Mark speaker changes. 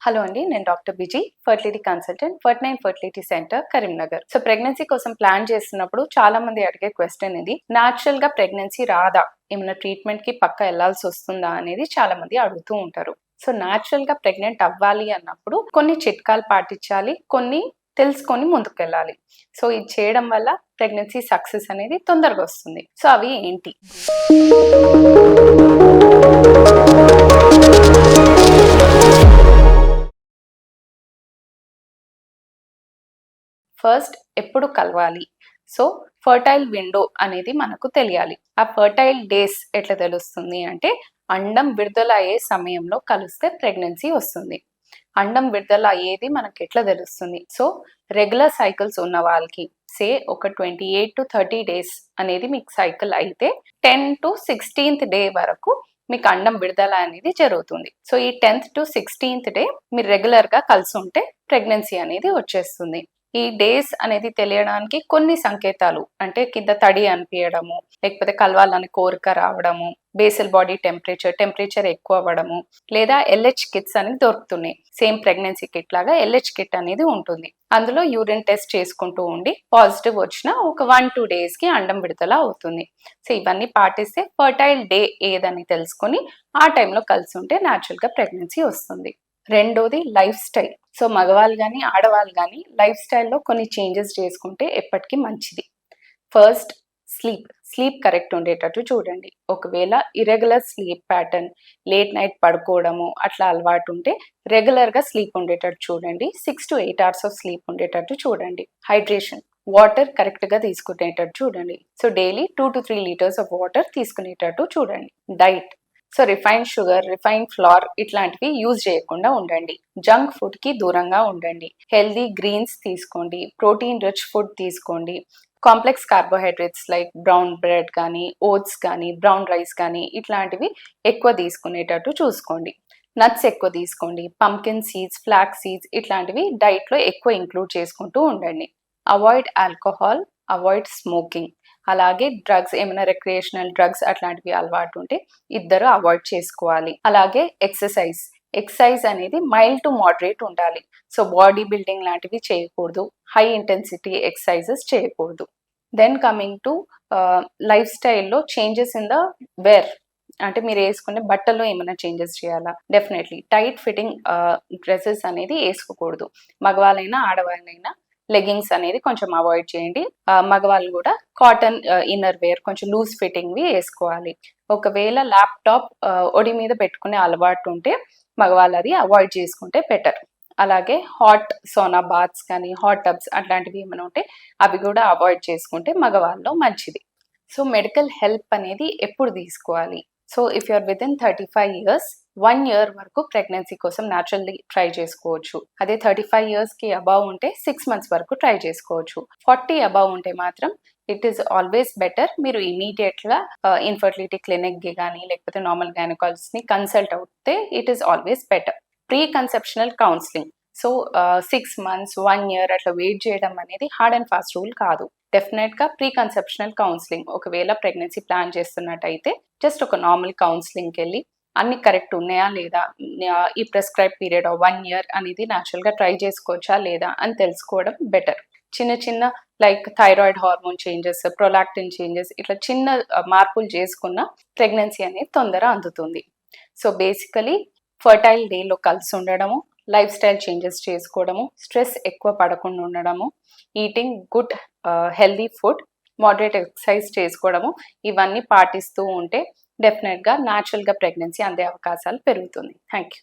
Speaker 1: Hello అండి, నేను doctor బిజీ, ఫర్టిలిటీ కన్సల్టెంట్, ఫర్ట్9 fertility centre, Karimnagar. So pregnancy కోసం ప్లాన్ చేస్తున్నప్పుడు చాలా మంది అడిగే క్వశ్చన్ ఇది, న్యాచురల్ గా ప్రెగ్నెన్సీ రాదా, ఏమైనా ట్రీట్మెంట్ కి పక్క వెళ్లాల్సి వస్తుందా అనేది చాలా మంది అడుగుతూ ఉంటారు. సో న్యాచురల్ గా ప్రెగ్నెంట్ అవ్వాలి అన్నప్పుడు కొన్ని చిట్కాలు పాటించాలి, కొన్ని తెలుసుకొని ముందుకెళ్ళాలి. సో ఇది చేయడం వల్ల ప్రెగ్నెన్సీ సక్సెస్ అనేది తొందరగా వస్తుంది. సో అవి ఏంటి? ఫస్ట్ ఎప్పుడు కలవాలి? సో ఫర్టైల్ విండో అనేది మనకు తెలియాలి. ఆ ఫర్టైల్ డేస్ ఎట్లా తెలుస్తుంది అంటే, అండం విడుదల అయ్యే సమయంలో కలిస్తే ప్రెగ్నెన్సీ వస్తుంది. అండం విడుదల అయ్యేది మనకి ఎట్లా తెలుస్తుంది? సో రెగ్యులర్ సైకిల్స్ ఉన్న వాళ్ళకి ఒక 28 to 30 డేస్ అనేది మీకు సైకిల్ అయితే 10 to 16th డే వరకు మీకు అండం విడుదల అనేది జరుగుతుంది. సో ఈ 10th to 16th డే మీరు రెగ్యులర్ గా కలిసి ఉంటే ప్రెగ్నెన్సీ అనేది వచ్చేస్తుంది. ఈ డేస్ అనేది తెలియడానికి కొన్ని సంకేతాలు, అంటే కింద తడి అనిపించడము, లేకపోతే కలవాలని కోరిక రావడము, బేసల్ బాడీ టెంపరేచర్ ఎక్కువ అవ్వడము, లేదా LH కిట్స్ అని దొరుకుతున్నాయి. సేమ్ ప్రెగ్నెన్సీ కిట్ లాగా LH కిట్ అనేది ఉంటుంది. అందులో యూరిన్ టెస్ట్ చేసుకుంటూ ఉండి పాజిటివ్ వచ్చిన ఒక 1-2 days కి అండం విడుదల అవుతుంది. సో ఇవన్నీ పాటిస్తే ఫర్టైల్ డే ఏదని తెలుసుకొని ఆ టైంలో కలిసి ఉంటే న్యాచురల్ గా ప్రెగ్నెన్సీ వస్తుంది. రెండోది లైఫ్ స్టైల్. సో మగవాళ్ళు కానీ ఆడవాళ్ళు కానీ లైఫ్ స్టైల్లో కొన్ని చేంజెస్ చేసుకుంటే ఎప్పటికీ మంచిది. ఫస్ట్ స్లీప్ కరెక్ట్ ఉండేటట్టు చూడండి. ఒకవేళ irregular sleep pattern, late night పడుకోవడము అట్లా అలవాటు ఉంటే రెగ్యులర్గా స్లీప్ ఉండేటట్టు చూడండి. 6 to 8 hours ఆఫ్ స్లీప్ ఉండేటట్టు చూడండి. హైడ్రేషన్, వాటర్ కరెక్ట్గా తీసుకునేటట్టు చూడండి. So daily 2 to 3 liters of water తీసుకునేటట్టు చూడండి. Diet, so refined sugar, refined flour ఇట్లాంటివి యూజ్ చేయకుండా ఉండండి. జంక్ ఫుడ్ కి దూరంగా ఉండండి. హెల్దీ గ్రీన్స్ తీసుకోండి, ప్రోటీన్ రిచ్ ఫుడ్ తీసుకోండి. Complex carbohydrates like brown bread కానీ, ఓట్స్ కానీ, బ్రౌన్ రైస్ కానీ ఇట్లాంటివి ఎక్కువ తీసుకునేటట్టు చూసుకోండి. నట్స్ ఎక్కువ తీసుకోండి. పంకిన్ సీడ్స్, ఫ్లాక్స్ సీడ్స్ ఇట్లాంటివి డైట్లో ఎక్కువ ఇంక్లూడ్ చేసుకుంటూ ఉండండి. Avoid alcohol, avoid smoking. అలాగే డ్రగ్స్, ఏమైనా రిక్రియేషనల్ డ్రగ్స్ అట్లాంటివి అలవాటు ఉంటే ఇద్దరు అవాయిడ్ చేసుకోవాలి. అలాగే ఎక్సర్సైజ్ అనేది మైల్డ్ టు మోడరేట్ ఉండాలి. సో బాడీ బిల్డింగ్ లాంటివి చేయకూడదు, హై ఇంటెన్సిటీ ఎక్సర్సైజెస్ చేయకూడదు. దెన్ కమింగ్ టు లైఫ్ స్టైల్లో చేంజెస్ ఇన్ ద వేర్, అంటే మీరు వేసుకునే బట్టల్లో ఏమైనా చేంజెస్ చేయాలా? డెఫినెట్లీ టైట్ ఫిట్టింగ్ డ్రెస్సెస్ అనేది వేసుకోకూడదు. మగవాళ్ళైనా ఆడవాళ్ళైనా లెగ్గింగ్స్ అనేది కొంచెం అవాయిడ్ చేయండి. మగవాళ్ళు కూడా కాటన్ ఇన్నర్ వేర్ కొంచెం లూజ్ ఫిట్టింగ్వి వేసుకోవాలి. ఒకవేళ ల్యాప్టాప్ ఒడి మీద పెట్టుకునే అలవాటు ఉంటే మగవాళ్ళు అది అవాయిడ్ చేసుకుంటే బెటర్. అలాగే హాట్ సోనా బాత్స్ కానీ, హాట్ టబ్స్ అట్లాంటివి ఏమైనా ఉంటే అవి కూడా అవాయిడ్ చేసుకుంటే మగవాళ్ళలో మంచిది. సో మెడికల్ హెల్ప్ అనేది ఎప్పుడు తీసుకోవాలి? So if you're within 35 years 1 year వరకు ప్రెగ్నెన్సీ కోసం న్యాచురల్లీ ట్రై చేసుకోవచ్చు. అదే 35 years కి అబౌవ్ ఉంటే 6 months వరకు ట్రై చేసుకోవచ్చు. 40 అబౌవ్ ఉంటే మాత్రం ఇట్ ఈస్ ఆల్వేస్ బెటర్ మీరు ఇమీడియట్గా ఇన్ఫర్టిలిటీ క్లినిక్కి కానీ లేకపోతే నార్మల్ గైనకాలజిస్ట్ని కన్సల్ట్ అవుతే it is always better. Pre conceptional counselling, so 6 months 1 year అట్లా వెయిట్ చేయడం అనేది హార్డ్ అండ్ ఫాస్ట్ రూల్ కాదు. డెఫినెట్గా ప్రీ కన్సెప్షనల్ కౌన్సిలింగ్, ఒకవేళ ప్రెగ్నెన్సీ ప్లాన్ చేస్తున్నట్టయితే జస్ట్ ఒక నార్మల్ కౌన్సిలింగ్కి వెళ్ళి అన్ని కరెక్ట్ ఉన్నాయా లేదా, ఈ ప్రిస్క్రైబ్ పీరియడ్ 1 year అనేది న్యాచురల్గా ట్రై చేసుకోవచ్చా లేదా అని తెలుసుకోవడం బెటర్. చిన్న like thyroid hormone changes, prolactin changes ఇట్లా చిన్న మార్పులు చేసుకున్న ప్రెగ్నెన్సీ అనేది తొందర అందుతుంది. సో బేసికలీ ఫర్టైల్ డేలో కలిసి ఉండడము, లైఫ్ స్టైల్ చేంజెస్ చేసుకోవడము, స్ట్రెస్ ఎక్కువ పడకుండా ఉండడము, eating good healthy food, moderate exercise చేసుకోవడము, ఇవన్నీ పాటిస్తూ ఉంటే డెఫినెట్గా న్యాచురల్గా ప్రెగ్నెన్సీ అందే అవకాశాలు పెరుగుతుంది. Thank you.